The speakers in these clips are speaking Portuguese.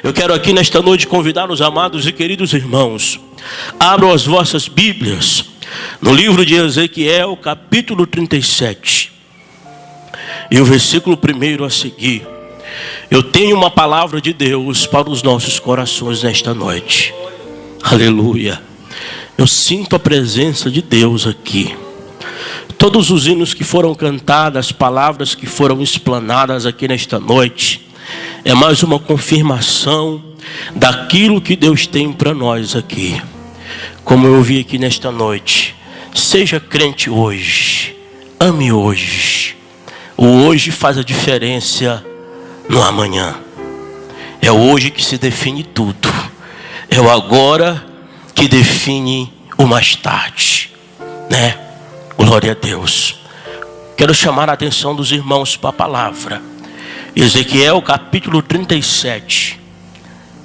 Eu quero aqui nesta noite convidar os amados e queridos irmãos. Abram as vossas Bíblias no livro de Ezequiel, capítulo 37. E o versículo 1 a seguir. Eu tenho uma palavra de Deus para os nossos corações nesta noite. Aleluia. Eu sinto a presença de Deus aqui. Todos os hinos que foram cantados, as palavras que foram explanadas aqui nesta noite, é mais uma confirmação daquilo que Deus tem para nós aqui. Como eu vi aqui nesta noite, seja crente hoje, ame hoje. O hoje faz a diferença no amanhã. É o hoje que se define tudo. É o agora que define o mais tarde, né? Glória a Deus. Quero chamar a atenção dos irmãos para a palavra. Ezequiel capítulo 37.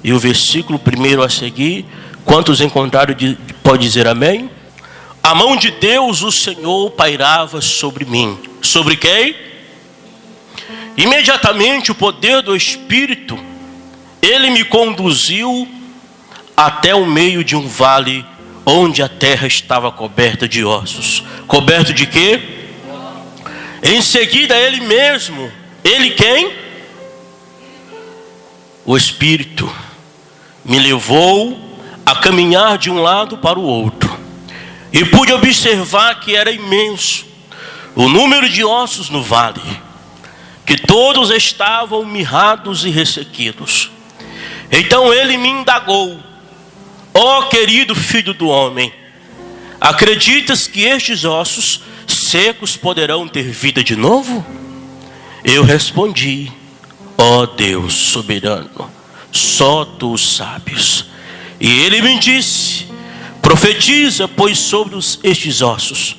E o versículo 1 a seguir. Quantos encontraram, pode dizer amém? A mão de Deus, o Senhor, pairava sobre mim. Sobre quem? Imediatamente o poder do Espírito, ele me conduziu até o meio de um vale, onde a terra estava coberta de ossos. Coberto de quê? Em seguida ele mesmo. Ele quem? O Espírito me levou a caminhar de um lado para o outro. E pude observar que era imenso o número de ossos no vale, que todos estavam mirrados e ressequidos. Então ele me indagou: ó querido filho do homem, acreditas que estes ossos secos poderão ter vida de novo? Eu respondi: ó Deus soberano, só tu sabes. E ele me disse: profetiza, pois, sobre estes ossos,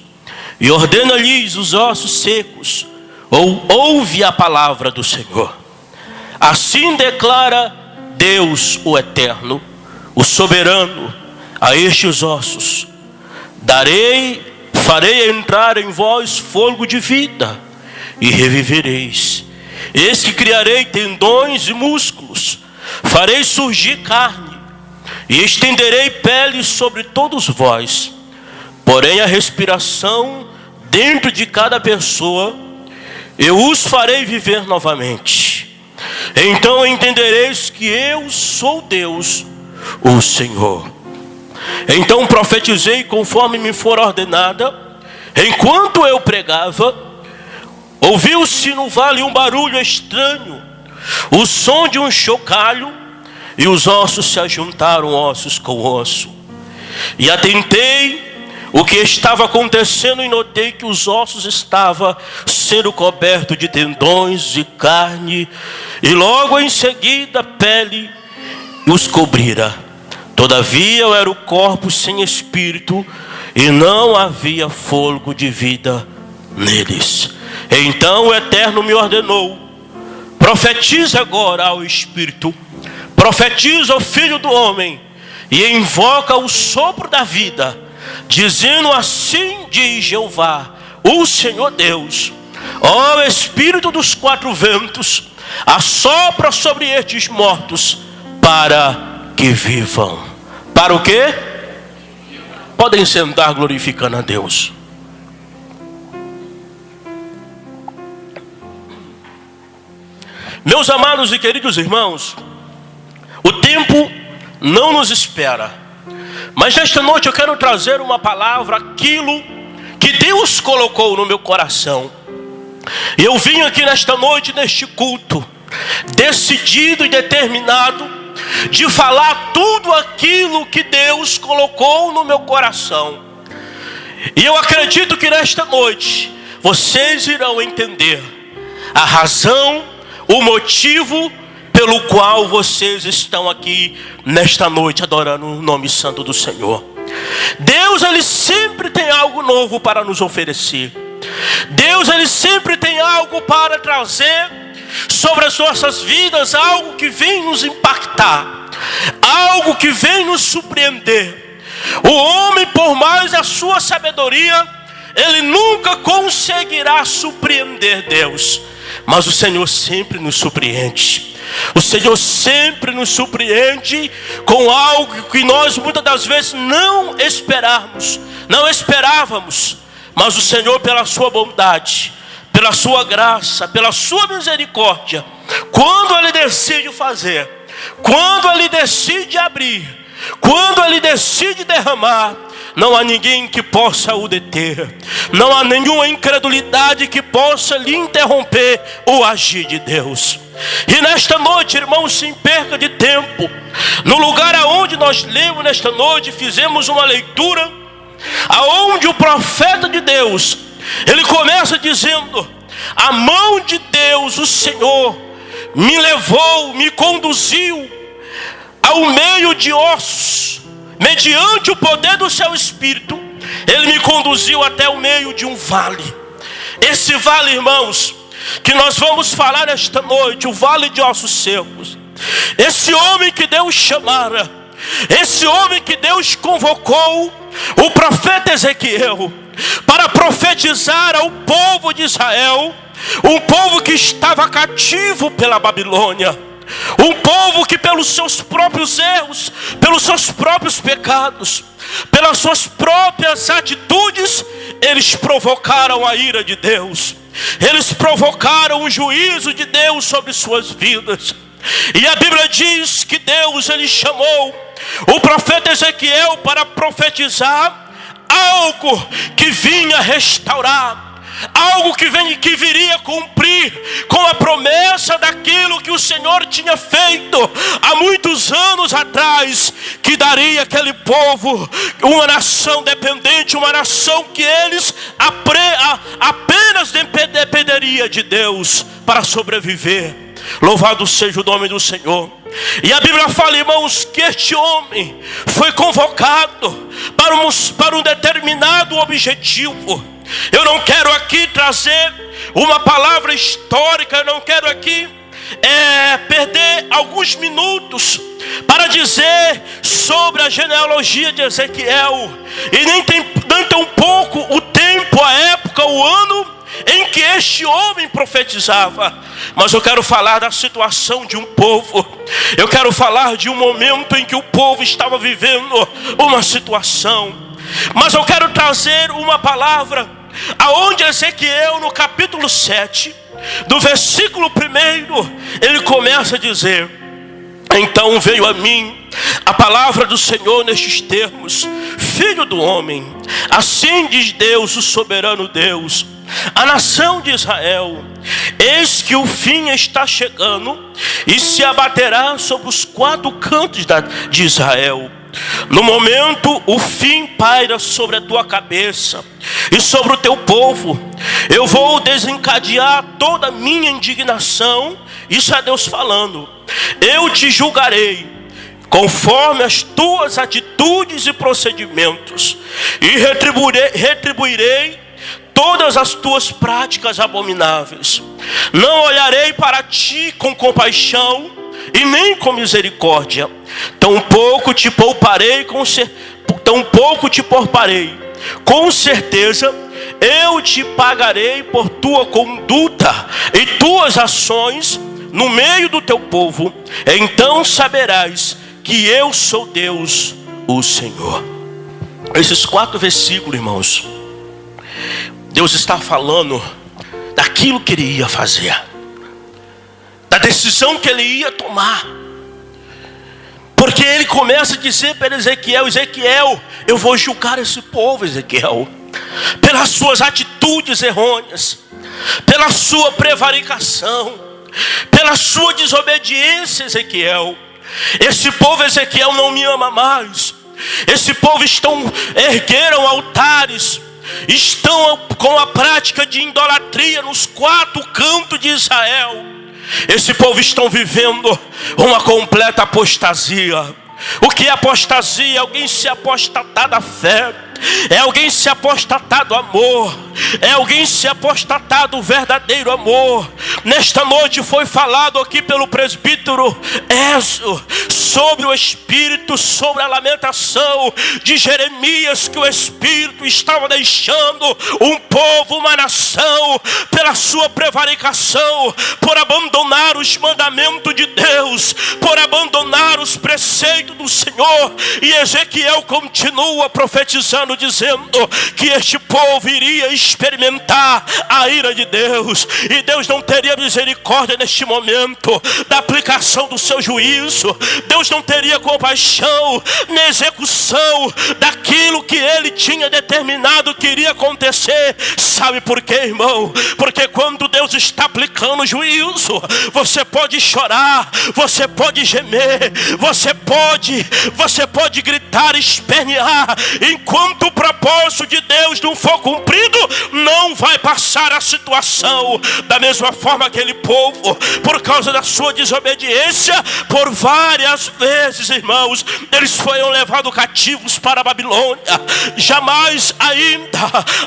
e ordena-lhes os ossos secos, ou ouve a palavra do Senhor. Assim declara Deus o eterno, o soberano, a estes ossos: farei entrar em vós fôlego de vida, e revivereis. Eis que criarei tendões e músculos, farei surgir carne, e estenderei pele sobre todos vós. Porém a respiração dentro de cada pessoa, eu os farei viver novamente. Então entendereis que eu sou Deus, o Senhor. Então profetizei conforme me for ordenada. Enquanto eu pregava, ouviu-se no vale um barulho estranho, o som de um chocalho, e os ossos se ajuntaram, ossos com osso. E atentei o que estava acontecendo, e notei que os ossos estavam sendo cobertos de tendões e carne, e logo em seguida pele os cobrira. Todavia eu era o corpo sem espírito, e não havia fôlego de vida neles. Então o Eterno me ordenou: profetiza agora ao Espírito, profetiza ao Filho do Homem, e invoca o sopro da vida, dizendo: assim diz Jeová, o Senhor Deus: ó Espírito dos quatro ventos, assopra sobre estes mortos, para que vivam. Para o quê? Podem sentar glorificando a Deus. Meus amados e queridos irmãos, o tempo não nos espera, mas nesta noite eu quero trazer uma palavra, aquilo que Deus colocou no meu coração. E eu vim aqui nesta noite, neste culto, decidido e determinado de falar tudo aquilo que Deus colocou no meu coração. E eu acredito que nesta noite vocês irão entender a razão, o motivo pelo qual vocês estão aqui nesta noite adorando o nome santo do Senhor. Deus, ele sempre tem algo novo para nos oferecer. Deus, ele sempre tem algo para trazer sobre as nossas vidas, algo que vem nos impactar, algo que vem nos surpreender. O homem, por mais a sua sabedoria, ele nunca conseguirá surpreender Deus, mas o Senhor sempre nos surpreende. O Senhor sempre nos surpreende com algo que nós muitas das vezes não esperávamos. Mas o Senhor, pela sua bondade, pela sua graça, pela sua misericórdia, quando Ele decide fazer, quando Ele decide abrir, quando Ele decide derramar, não há ninguém que possa o deter. Não há nenhuma incredulidade que possa lhe interromper o agir de Deus. E nesta noite, irmãos, sem perca de tempo, no lugar aonde nós lemos nesta noite, fizemos uma leitura aonde o profeta de Deus, ele começa dizendo: a mão de Deus, o Senhor, me levou, me conduziu ao meio de ossos, mediante o poder do seu Espírito. Ele me conduziu até o meio de um vale. Esse vale, irmãos, que nós vamos falar esta noite, o vale de ossos secos. Esse homem que Deus chamara, esse homem que Deus convocou, o profeta Ezequiel, para profetizar ao povo de Israel, um povo que estava cativo pela Babilônia, um povo que pelos seus próprios erros, pelos seus próprios pecados, pelas suas próprias atitudes, eles provocaram a ira de Deus. Eles provocaram o juízo de Deus sobre suas vidas. E a Bíblia diz que Deus, ele chamou o profeta Ezequiel para profetizar algo que vinha restaurar, algo que viria cumprir com a promessa daquilo que o Senhor tinha feito há muitos anos atrás, que daria àquele povo uma nação dependente, uma nação que eles apenas dependeria de Deus para sobreviver. Louvado seja o nome do Senhor. E a Bíblia fala, irmãos, que este homem foi convocado para um determinado objetivo. Eu não quero aqui trazer uma palavra histórica, eu não quero aqui perder alguns minutos para dizer sobre a genealogia de Ezequiel, e nem tão pouco o tempo, a época, o ano em que este homem profetizava. Mas eu quero falar da situação de um povo. Eu quero falar de um momento em que o povo estava vivendo uma situação. Mas eu quero trazer uma palavra aonde Ezequiel, no capítulo 7, do versículo 1, ele começa a dizer: então veio a mim a palavra do Senhor nestes termos: filho do homem, assim diz Deus, o soberano Deus, a nação de Israel: eis que o fim está chegando e se abaterá sobre os 4 cantos de Israel. No momento o fim paira sobre a tua cabeça e sobre o teu povo. Eu vou desencadear toda a minha indignação. Isso é Deus falando. Eu te julgarei conforme as tuas atitudes e procedimentos, e retribuirei todas as tuas práticas abomináveis. Não olharei para ti com compaixão e nem com misericórdia. Tampouco te pouparei, com certeza eu te pagarei por tua conduta e tuas ações no meio do teu povo. Então saberás que eu sou Deus, o Senhor. Esses 4 versículos, irmãos, Deus está falando daquilo que Ele ia fazer, da decisão que Ele ia tomar. Porque Ele começa a dizer para Ezequiel: Ezequiel, eu vou julgar esse povo, Ezequiel, pelas suas atitudes errôneas, pela sua prevaricação, pela sua desobediência, Ezequiel. Esse povo, Ezequiel, não me ama mais. Esse povo ergueram altares, estão com a prática de idolatria nos 4 cantos de Israel. Esse povo estão vivendo uma completa apostasia. O que é apostasia? Alguém se apostatar da fé, é alguém se apostatar do amor, é alguém se apostatar do verdadeiro amor. Nesta noite foi falado aqui pelo presbítero Ézio sobre o Espírito, sobre a lamentação de Jeremias, que o Espírito estava deixando um povo, uma nação, pela sua prevaricação, por abandonar os mandamentos de Deus, por abandonar os preceitos do Senhor. E Ezequiel continua profetizando, dizendo que este povo iria experimentar a ira de Deus, e Deus não teria misericórdia neste momento da aplicação do seu juízo. Deus não teria compaixão na execução daquilo que ele tinha determinado que iria acontecer. Sabe por quê, irmão? Porque quando Deus está aplicando o juízo, você pode chorar, você pode gemer, você pode gritar, espernear. Enquanto o propósito de Deus não for cumprido, não vai passar a situação. Da mesma forma, aquele povo, por causa da sua desobediência, por várias vezes, irmãos, eles foram levados cativos para a Babilônia. Jamais,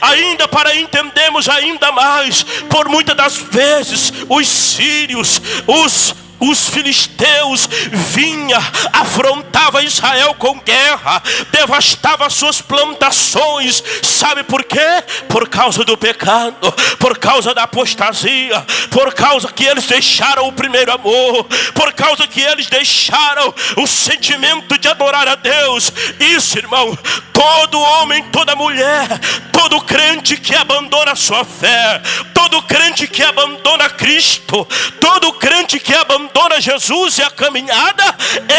ainda para entendermos ainda mais, por muitas das vezes os sírios, os filisteus vinha, afrontava Israel com guerra, devastava suas plantações. Sabe por quê? Por causa do pecado, por causa da apostasia, por causa que eles deixaram o primeiro amor, por causa que eles deixaram o sentimento de adorar a Deus. Isso, irmão, todo homem, toda mulher, todo crente que abandona a sua fé, todo crente que abandona Cristo, todo crente que abandona Jesus e a caminhada,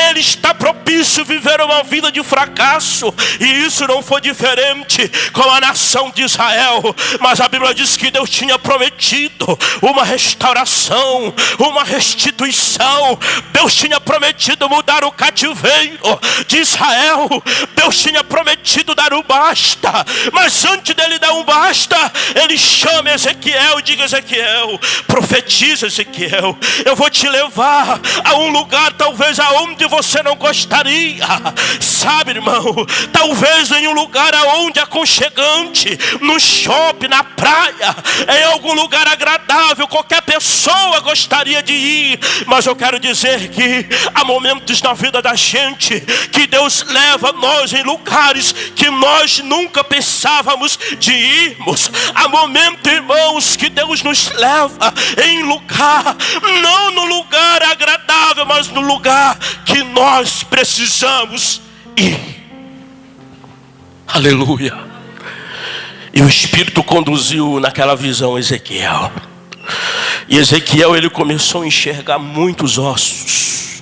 ele está propício a viver uma vida de fracasso. E isso não foi diferente com a nação de Israel. Mas a Bíblia diz que Deus tinha prometido uma restauração, uma restituição. Deus tinha prometido mudar o cativeiro de Israel. Deus tinha prometido dar um basta. Mas antes dele dar um basta, ele chama Ezequiel e diz: Ezequiel, profetiza, Ezequiel, eu vou te levar a um lugar talvez aonde você não gostaria. Sabe, irmão, talvez em um lugar aonde é aconchegante, no shopping, na praia, em algum lugar agradável, qualquer pessoa gostaria de ir. Mas eu quero dizer que há momentos na vida da gente que Deus leva nós em lugares que nós nunca pensávamos de irmos. Há momentos, irmãos, que Deus nos leva em lugar, não no lugar agradável, mas no lugar que nós precisamos ir. Aleluia. E o Espírito conduziu naquela visão Ezequiel. E Ezequiel, ele começou a enxergar muitos ossos.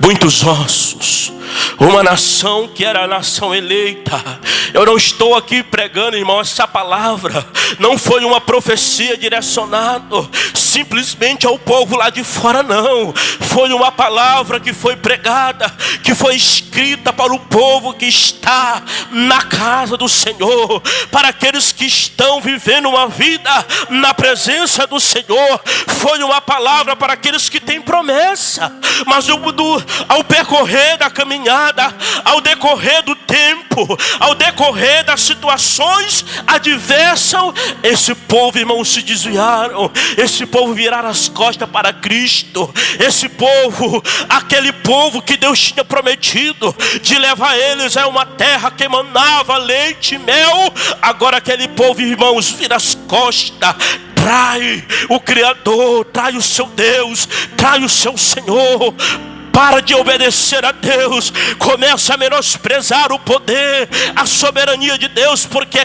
Muitos ossos. Uma nação que era a nação eleita. Eu não estou aqui pregando, irmão, essa palavra não foi uma profecia direcionada simplesmente ao povo lá de fora, não. Foi uma palavra que foi pregada, que foi escrita para o povo que está na casa do Senhor, para aqueles que estão vivendo uma vida na presença do Senhor. Foi uma palavra para aqueles que têm promessa, mas ao percorrer da caminhada, ao decorrer do tempo, ao decorrer das situações adversas, esse povo, irmão, se desviaram. Esse povo viraram as costas para Cristo. Esse povo, aquele povo que Deus tinha prometido de levar eles a uma terra que emanava leite e mel, agora aquele povo, irmãos, vira as costas, trai o Criador, trai o seu Deus, trai o seu Senhor. Para de obedecer a Deus, começa a menosprezar o poder, a soberania de Deus, porque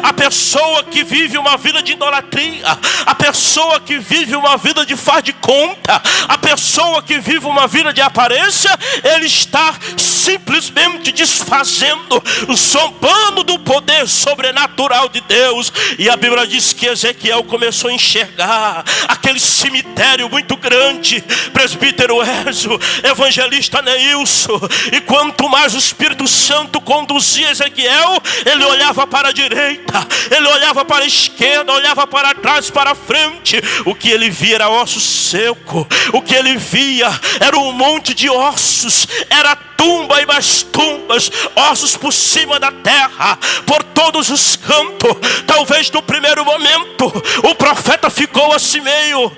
a pessoa que vive uma vida de idolatria, a pessoa que vive uma vida de faz de conta, a pessoa que vive uma vida de aparência, ele está simplesmente desfazendo, zombando do poder sobrenatural de Deus. E a Bíblia diz que Ezequiel começou a enxergar aquele cemitério muito grande. Presbítero Enzo, evangelista Neilson, e quanto mais o Espírito Santo conduzia Ezequiel, ele olhava para a direita, ele olhava para a esquerda, olhava para trás, para a frente. O que ele via era osso seco, o que ele via era um monte de ossos, era tumba e mais tumbas, ossos por cima da terra, por todos os cantos. Talvez no primeiro momento o profeta ficou assim meio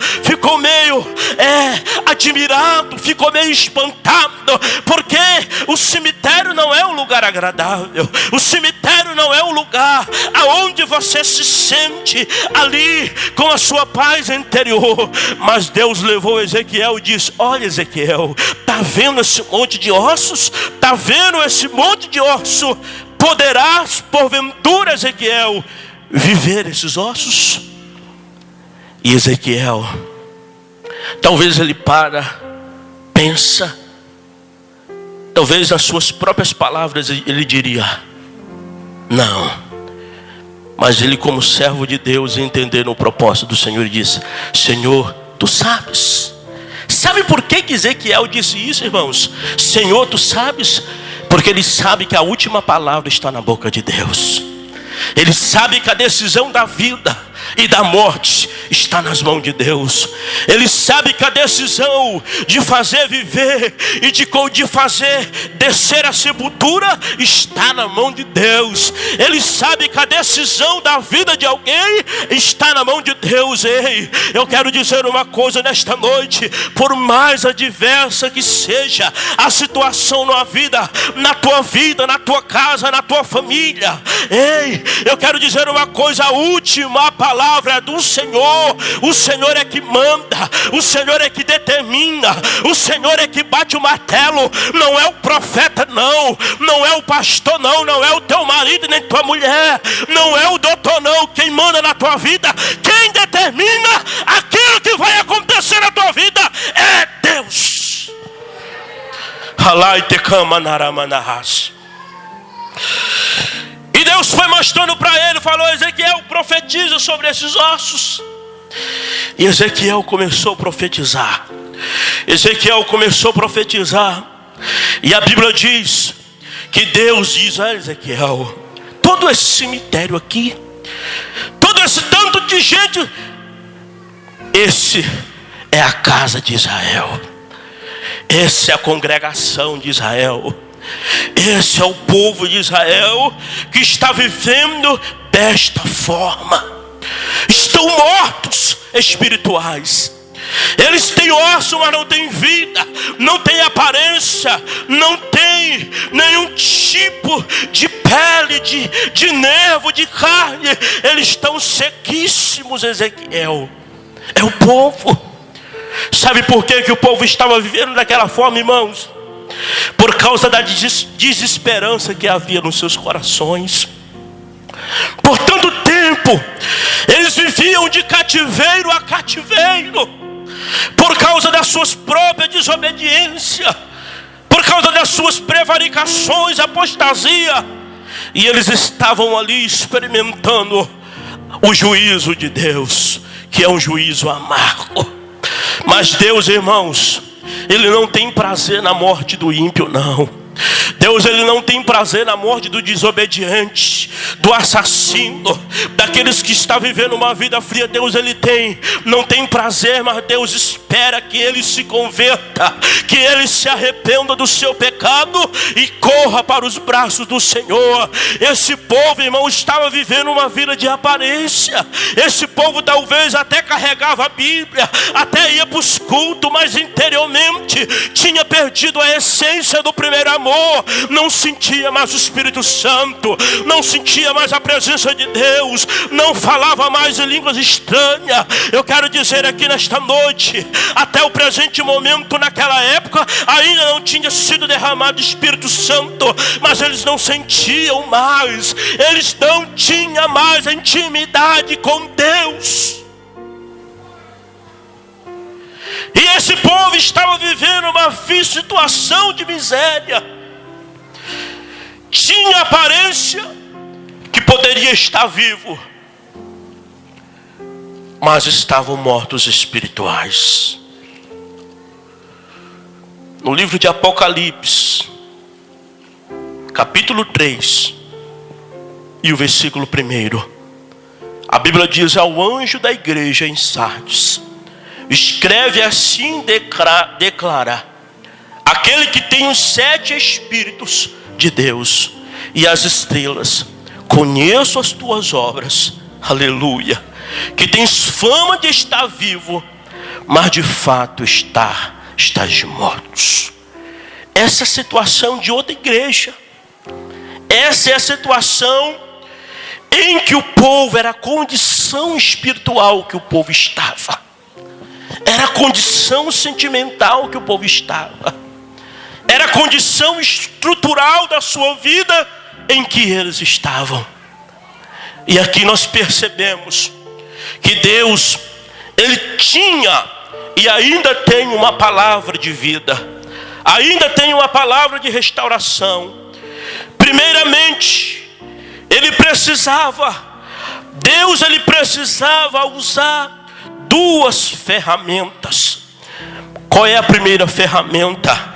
admirado, ficou meio espantado, porque o cemitério não é um lugar agradável. O cemitério não é um lugar aonde você se sente ali com a sua paz interior. Mas Deus levou Ezequiel e disse: olha, Ezequiel, está vendo esse monte de ossos? Está vendo esse monte de ossos? Poderás porventura, Ezequiel, viver esses ossos? E Ezequiel, talvez ele pensa, talvez nas suas próprias palavras ele diria: não. Mas ele, como servo de Deus, entendendo o propósito do Senhor, disse: Senhor, tu sabes. Sabe por que Ezequiel disse isso, irmãos? Senhor, tu sabes? Porque ele sabe que a última palavra está na boca de Deus. Ele sabe que a decisão da vida e da morte está nas mãos de Deus. Ele sabe que a decisão de fazer viver e de fazer descer a sepultura está na mão de Deus. Ele sabe que a decisão da vida de alguém está na mão de Deus. Ei, eu quero dizer uma coisa nesta noite: por mais adversa que seja a situação na tua vida, na tua casa, na tua família, ei, eu quero dizer uma coisa: a última palavra é do Senhor. O Senhor é que manda, o Senhor é que determina, o Senhor é que bate o martelo. Não é o profeta, não é o pastor, não é o teu marido nem tua mulher, não é o doutor, não. Quem manda na tua vida, quem determina aquilo que vai acontecer na tua vida é Deus. E Deus foi mostrando para ele, falou: Ezequiel, profetiza sobre esses ossos. E Ezequiel começou a profetizar. E a Bíblia diz que Deus diz a Ezequiel: todo esse cemitério aqui, todo esse tanto de gente, esse é a casa de Israel. Essa é a congregação de Israel. Esse é o povo de Israel que está vivendo desta forma. Estão mortos espirituais. Eles têm osso, mas não têm vida, não têm aparência, não tem nenhum tipo de pele, de nervo, de carne. Eles estão sequíssimos, Ezequiel. É o povo. Sabe por que o povo estava vivendo daquela forma, irmãos? Por causa da desesperança que havia nos seus corações. Por tanto tempo eles viviam de cativeiro a cativeiro, por causa das suas próprias desobediências, por causa das suas prevaricações, apostasia. E eles estavam ali experimentando o juízo de Deus, que é um juízo amargo. Mas Deus, irmãos, Ele não tem prazer na morte do ímpio, não. Deus, Ele não tem prazer na morte do desobediente, do assassino, daqueles que estão vivendo uma vida fria. Deus, Ele não tem prazer, mas Deus espera que ele se converta, que ele se arrependa do seu pecado e corra para os braços do Senhor. Esse povo, irmão, estava vivendo uma vida de aparência. Esse povo talvez até carregava a Bíblia, até ia para os cultos, mas interiormente tinha perdido a essência do primeiro amor. Não sentia mais o Espírito Santo, não sentia mais a presença de Deus, não falava mais em línguas estranhas. Eu quero dizer aqui nesta noite, até o presente momento, naquela época ainda não tinha sido derramado o Espírito Santo, mas eles não sentiam mais, eles não tinham mais a intimidade com Deus. E esse povo estava vivendo uma situação de miséria. Tinha aparência que poderia estar vivo, mas estavam mortos espirituais. No livro de Apocalipse, capítulo 3 e o versículo 1, a Bíblia diz: ao anjo da igreja em Sardes, escreve assim, declara: aquele que tem os 7 Espíritos de Deus e as estrelas, conheço as tuas obras, aleluia, que tens fama de estar vivo, mas de fato estás mortos. Essa é a situação de outra igreja. Essa é a situação em que o povo, era a condição espiritual que o povo estava. Era a condição sentimental que o povo estava. Era a condição estrutural da sua vida em que eles estavam. E aqui nós percebemos que Deus, Ele tinha e ainda tem uma palavra de vida. Ainda tem uma palavra de restauração. Primeiramente, Deus precisava usar 2 ferramentas. Qual é a primeira ferramenta?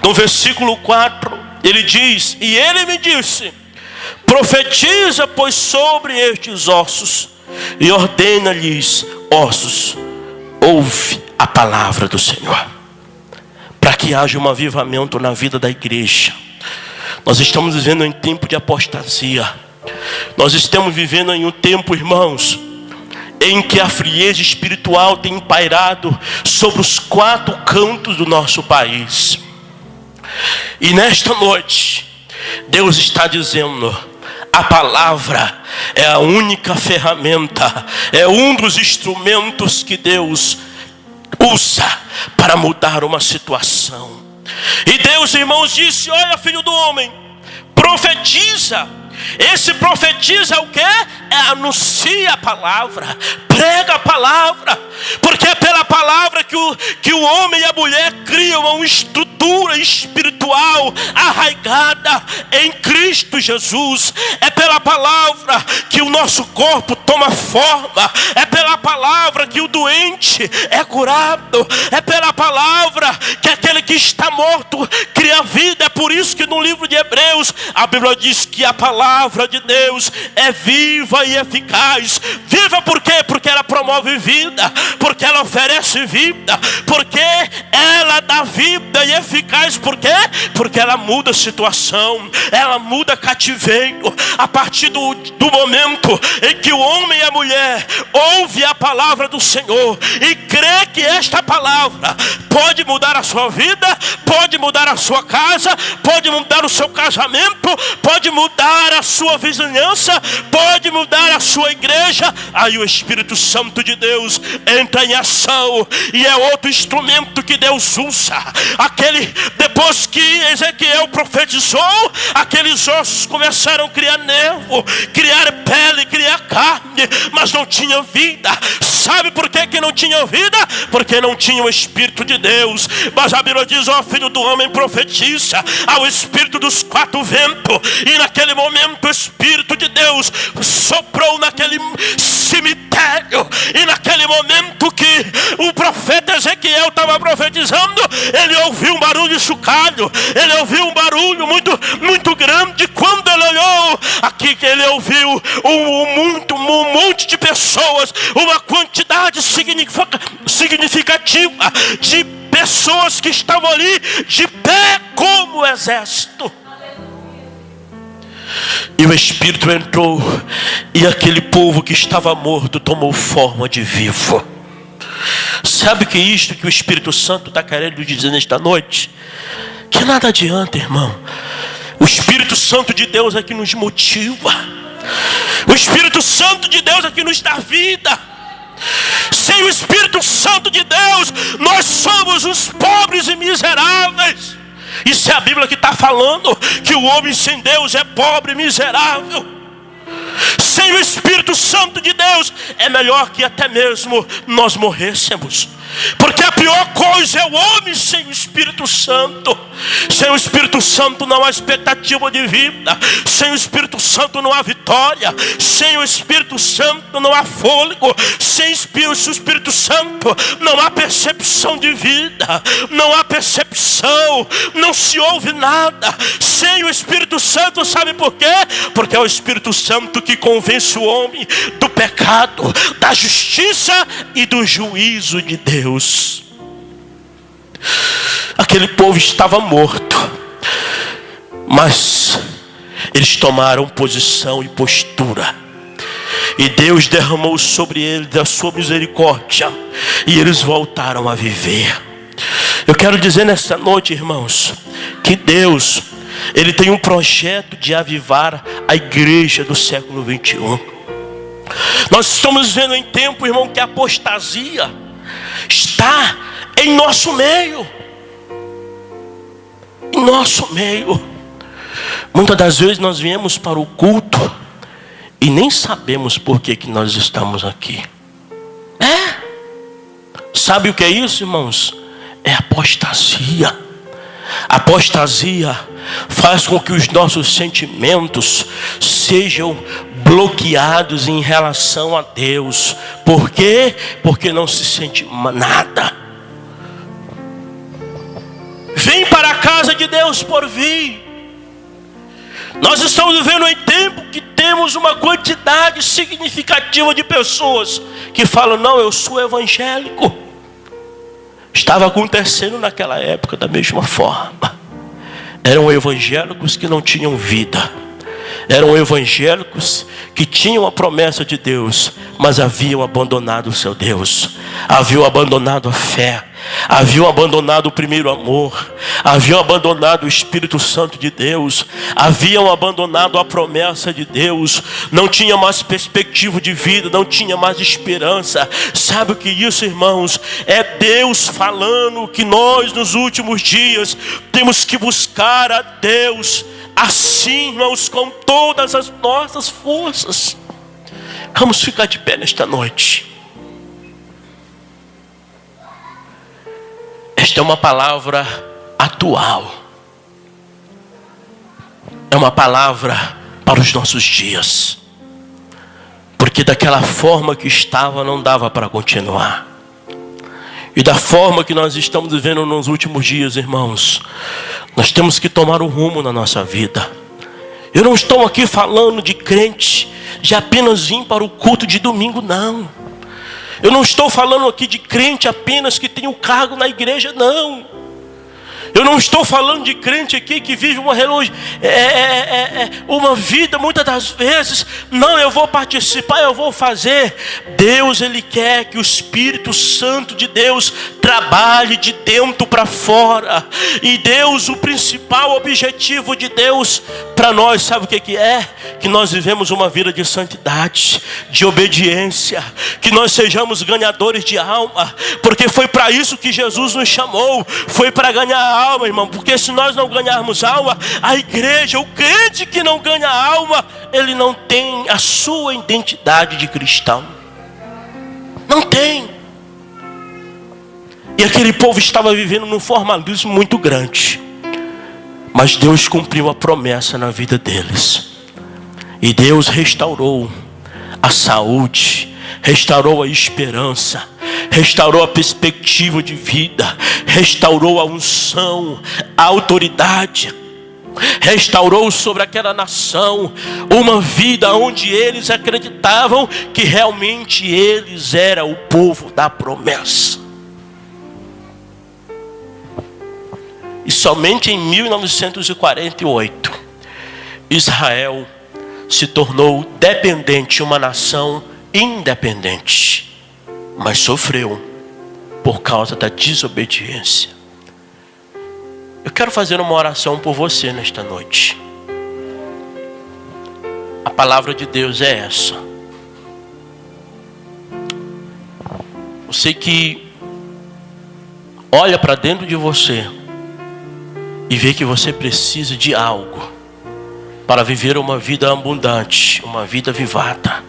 No versículo 4, ele diz: e ele me disse, profetiza, pois, sobre estes ossos, e ordena-lhes, ossos, ouve a palavra do Senhor. Para que haja um avivamento na vida da igreja. Nós estamos vivendo em tempo de apostasia. Nós estamos vivendo em um tempo, irmãos, em que a frieza espiritual tem pairado sobre os 4 cantos do nosso país. E nesta noite, Deus está dizendo: a palavra é a única ferramenta, é um dos instrumentos que Deus usa para mudar uma situação. E Deus, irmãos, disse: olha, filho do homem, profetiza. Esse profetiza é o que? Anuncia a palavra, prega a palavra, porque é pela palavra que o homem e a mulher criam uma estrutura espiritual arraigada em Cristo Jesus. É pela palavra que o nosso corpo toma forma, é pela palavra que o doente é curado, é pela palavra que aquele que está morto cria vida. É por isso que no livro de Hebreus a Bíblia diz que a palavra de Deus é viva e eficaz. Viva por quê? Porque ela promove vida, porque ela oferece vida, porque ela dá vida, e eficaz por quê? Porque ela muda a situação, ela muda cativeiro. A partir do momento em que o homem e a mulher ouve a palavra do Senhor e crê que esta palavra pode mudar a sua vida, pode mudar a sua casa, pode mudar o seu casamento, pode mudar a sua vizinhança, pode mudar a sua igreja, aí o Espírito Santo de Deus entra em ação, e é outro instrumento que Deus usa. Depois que Ezequiel profetizou, aqueles ossos começaram a criar nervo, criar pele, criar carne, mas não tinha vida. Sabe por que não tinha vida? Porque não tinha o Espírito de Deus. Mas a Bíblia diz: ó, filho do homem, profetiza ao Espírito dos 4 ventos. E naquele momento o Espírito de Deus soprou naquele cemitério. E naquele momento que o profeta Ezequiel estava profetizando, ele ouviu um barulho de chocalho, ele ouviu um barulho muito, muito grande. Quando ele olhou aqui, que ele ouviu um monte de pessoas, uma quantidade significativa de pessoas que estavam ali de pé como exército. E o Espírito entrou, e aquele povo que estava morto tomou forma de vivo. Sabe que é isto que o Espírito Santo está querendo dizer nesta noite? Que nada adianta, irmão. O Espírito Santo de Deus é que nos motiva. O Espírito Santo de Deus é que nos dá vida. Sem o Espírito Santo de Deus, nós somos os pobres e miseráveis. Isso é a Bíblia que está falando, que o homem sem Deus é pobre e miserável. Sem o Espírito Santo de Deus, é melhor que até mesmo nós morrêssemos. Porque a pior coisa é o homem sem o Espírito Santo. Sem o Espírito Santo não há expectativa de vida. Sem o Espírito Santo não há vitória. Sem o Espírito Santo não há fôlego. Sem o Espírito Santo não há percepção de vida. Não há percepção. Não se ouve nada. Sem o Espírito Santo, sabe por quê? Porque é o Espírito Santo que convence o homem do pecado, da justiça e do juízo de Deus. Aquele povo estava morto, mas eles tomaram posição e postura, e Deus derramou sobre eles a sua misericórdia, e eles voltaram a viver. Eu quero dizer nessa noite, irmãos, que Deus, Ele tem um projeto de avivar a igreja do século 21. Nós estamos vendo em tempo, irmão, que a apostasia está em nosso meio. Em nosso meio. Muitas das vezes nós viemos para o culto e nem sabemos por que nós estamos aqui. Sabe o que é isso, irmãos? É apostasia. Apostasia faz com que os nossos sentimentos sejam bloqueados em relação a Deus. Por quê? Porque não se sente nada. Vem para a casa de Deus por vir. Nós estamos vivendo em tempo que temos uma quantidade significativa de pessoas que falam: não, eu sou evangélico. Estava acontecendo naquela época da mesma forma. Eram evangélicos que não tinham vida. Eram evangélicos que tinham a promessa de Deus, mas haviam abandonado o seu Deus. Haviam abandonado a fé. Haviam abandonado o primeiro amor. Haviam abandonado o Espírito Santo de Deus. Haviam abandonado a promessa de Deus. Não tinha mais perspectiva de vida. Não tinha mais esperança. Sabe o que isso, irmãos? É Deus falando que nós nos últimos dias temos que buscar a Deus assim, irmãos, com todas as nossas forças. Vamos ficar de pé nesta noite. Esta é uma palavra atual. É uma palavra para os nossos dias. Porque daquela forma que estava não dava para continuar. E da forma que nós estamos vivendo nos últimos dias, irmãos, nós temos que tomar um rumo na nossa vida. Eu não estou aqui falando de crente de apenas vir para o culto de domingo, não. Eu não estou falando aqui de crente apenas que tem um cargo na igreja, não. Eu não estou falando de crente aqui que vive uma vida muitas das vezes. Não, eu vou participar, eu vou fazer. Deus, Ele quer que o Espírito Santo de Deus trabalhe de dentro para fora. E Deus, o principal objetivo de Deus para nós, sabe o que é? Que nós vivemos uma vida de santidade, de obediência, que nós sejamos ganhadores de alma, porque foi para isso que Jesus nos chamou, foi para ganhar alma, irmão, porque se nós não ganharmos alma, a igreja, o crente que não ganha alma, ele não tem a sua identidade de cristão, não tem. E aquele povo estava vivendo num formalismo muito grande, mas Deus cumpriu a promessa na vida deles. E Deus restaurou a saúde, restaurou a esperança, restaurou a perspectiva de vida, restaurou a unção, a autoridade, restaurou sobre aquela nação uma vida onde eles acreditavam que realmente eles eram o povo da promessa. E somente em 1948, Israel se tornou dependente, uma nação independente, mas sofreu por causa da desobediência. Eu quero fazer uma oração por você nesta noite. A palavra de Deus é essa. Você que olha para dentro de você e vê que você precisa de algo para viver uma vida abundante, uma vida avivada.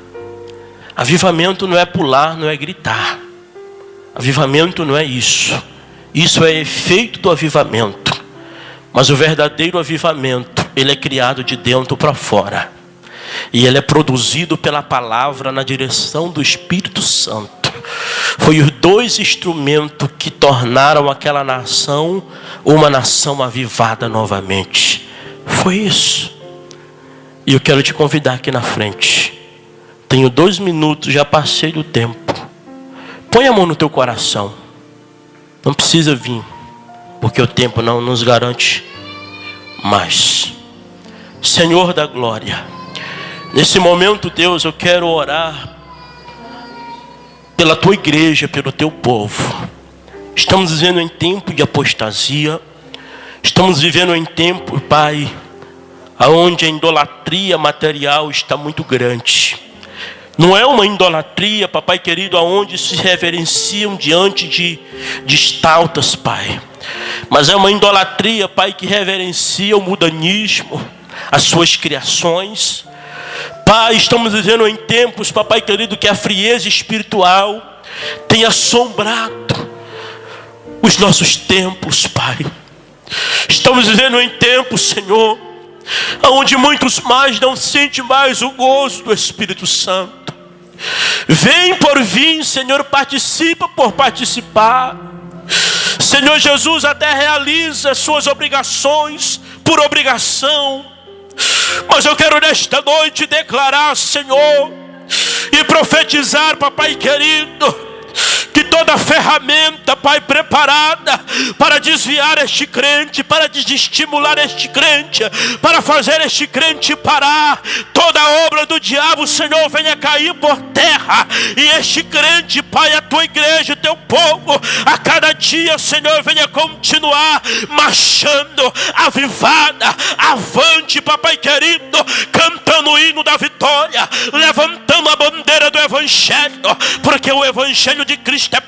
Avivamento não é pular, não é gritar. Avivamento não é isso. Isso é efeito do avivamento. Mas o verdadeiro avivamento, ele é criado de dentro para fora. E ele é produzido pela palavra na direção do Espírito Santo. Foi os dois instrumentos que tornaram aquela nação uma nação avivada novamente. Foi isso. E eu quero te convidar aqui na frente. Tenho 2 minutos, já passei do tempo. Põe a mão no teu coração. Não precisa vir. porque o tempo não nos garante mais. Senhor da glória, nesse momento, Deus, eu quero orar pela tua igreja, pelo teu povo. Estamos vivendo em tempo de apostasia. Estamos vivendo em tempo, Pai, aonde a idolatria material está muito grande. Não é uma idolatria, papai querido, aonde se reverenciam diante de estátuas, Pai. Mas é uma idolatria, Pai, que reverencia o mundanismo, as suas criações. Pai, estamos vivendo em tempos, papai querido, que a frieza espiritual tem assombrado os nossos templos, Pai. Estamos vivendo em tempos, Senhor, onde muitos mais não sentem mais o gozo do Espírito Santo. Vem por vir, Senhor, participa por participar. Senhor Jesus até realiza suas obrigações por obrigação. Mas eu quero nesta noite declarar, Senhor, e profetizar, papai querido, que toda ferramenta, Pai, preparada para desviar este crente, para desestimular este crente, para fazer este crente parar, toda obra do diabo, Senhor, venha cair por terra. E este crente, Pai, a tua igreja, teu povo, a cada dia, Senhor, venha continuar marchando, avivada, avante, papai querido, cantando o hino da vitória, levantando a bandeira do Evangelho, porque o Evangelho de Cristo é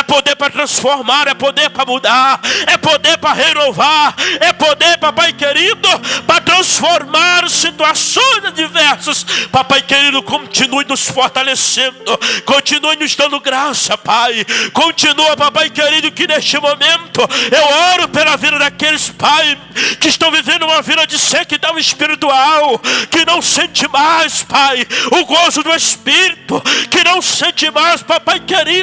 poder para transformar, é poder para mudar, é poder para renovar, é poder, papai querido, para transformar situações adversas. Papai querido, continue nos fortalecendo, continue nos dando graça, Pai. Continua, papai querido, que neste momento eu oro pela vida daqueles, Pai, que estão vivendo uma vida de sequidão espiritual, que não sente mais, Pai, o gozo do Espírito, que não sente mais, papai querido,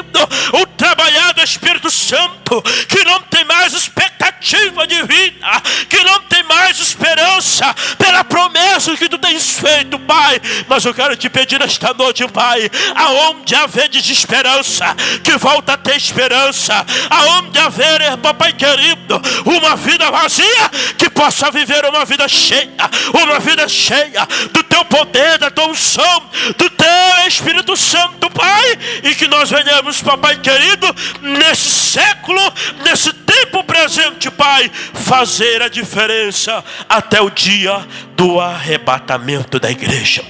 o trabalhar do Espírito Santo, que não tem mais expectativa de vida, que não tem mais esperança pela promessa que tu tens feito, Pai. Mas eu quero te pedir esta noite, Pai, aonde haver desesperança, que volta a ter esperança, aonde haver, papai querido, uma vida vazia, que possa viver uma vida cheia do teu poder, da tua unção, do teu Espírito Santo, Pai, e que nós venhamos, papai querido, nesse século, nesse tempo presente, Pai, fazer a diferença até o dia do arrebatamento da igreja.